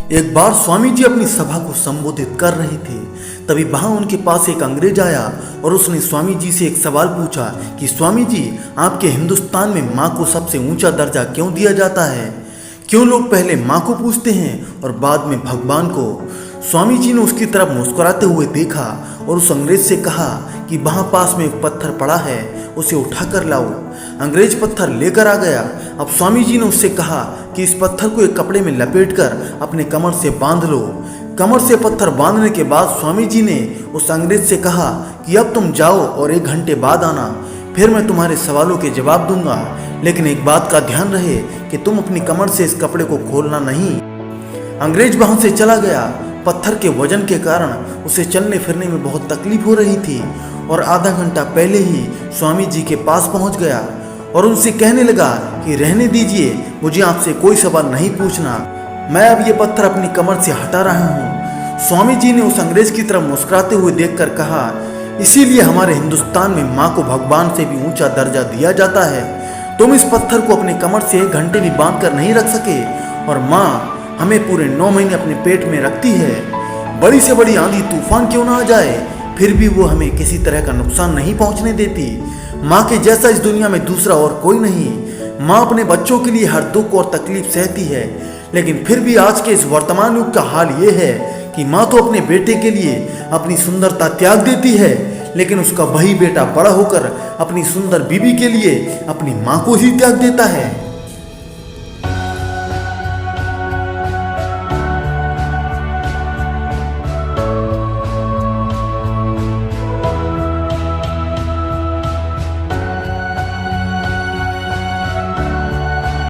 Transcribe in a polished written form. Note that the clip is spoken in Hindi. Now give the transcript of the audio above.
एक बार स्वामी जी अपनी सभा को संबोधित कर रहे थे। तभी वहां उनके पास एक अंग्रेज आया और उसने स्वामी जी से एक सवाल पूछा कि स्वामी जी, आपके हिंदुस्तान में माँ को सबसे ऊंचा दर्जा क्यों दिया जाता है? क्यों लोग पहले माँ को पूजते हैं और बाद में भगवान को? स्वामी जी ने उसकी तरफ मुस्कुराते हुए देखा और उस अंग्रेज से कहा कि वहाँ पास में एक पत्थर पड़ा है, उसे उठा कर लाओ। अंग्रेज पत्थर लेकर आ गया। अब स्वामी जी ने उससे कहा कि इस पत्थर को एक कपड़े में लपेटकर अपने कमर से बांध लो। कमर से पत्थर बांधने के बाद स्वामी जी ने उस अंग्रेज से कहा कि अब तुम जाओ और 1 घंटे बाद आना, फिर मैं तुम्हारे सवालों के जवाब दूंगा। लेकिन एक बात का ध्यान रहे कि तुम अपनी कमर से इस कपड़े को खोलना नहीं। अंग्रेज वहां से चला गया। पत्थर के वजन के कारण उसे चलने फिरने में बहुत तकलीफ हो रही थी और आधा घंटा पहले ही स्वामी जी के पास पहुंच गया और उनसे कहने लगा कि रहने दीजिए, मुझे आपसे कोई सवाल नहीं पूछना, मैं अब ये पत्थर अपनी कमर से हटा रहा हूँ। स्वामी जी ने उस अंग्रेज की तरफ मुस्कुराते हुए देखकर कहा, इसीलिए हमारे हिंदुस्तान में माँ को भगवान से भी ऊंचा दर्जा दिया जाता है। तुम इस पत्थर को अपने कमर से 1 घंटे भी बांध कर नहीं रख सके और माँ हमें पूरे 9 महीने अपने पेट में रखती है। बड़ी से बड़ी आंधी तूफान क्यों ना आ जाए, फिर भी वो हमें किसी तरह का नुकसान नहीं पहुंचने देती। माँ के जैसा इस दुनिया में दूसरा और कोई नहीं। माँ अपने बच्चों के लिए हर दुख और तकलीफ सहती है, लेकिन फिर भी आज के इस वर्तमान युग का हाल ये है कि माँ तो अपने बेटे के लिए अपनी सुंदरता त्याग देती है, लेकिन उसका वही बेटा बड़ा होकर अपनी सुंदर बीवी के लिए अपनी माँ को ही त्याग देता है।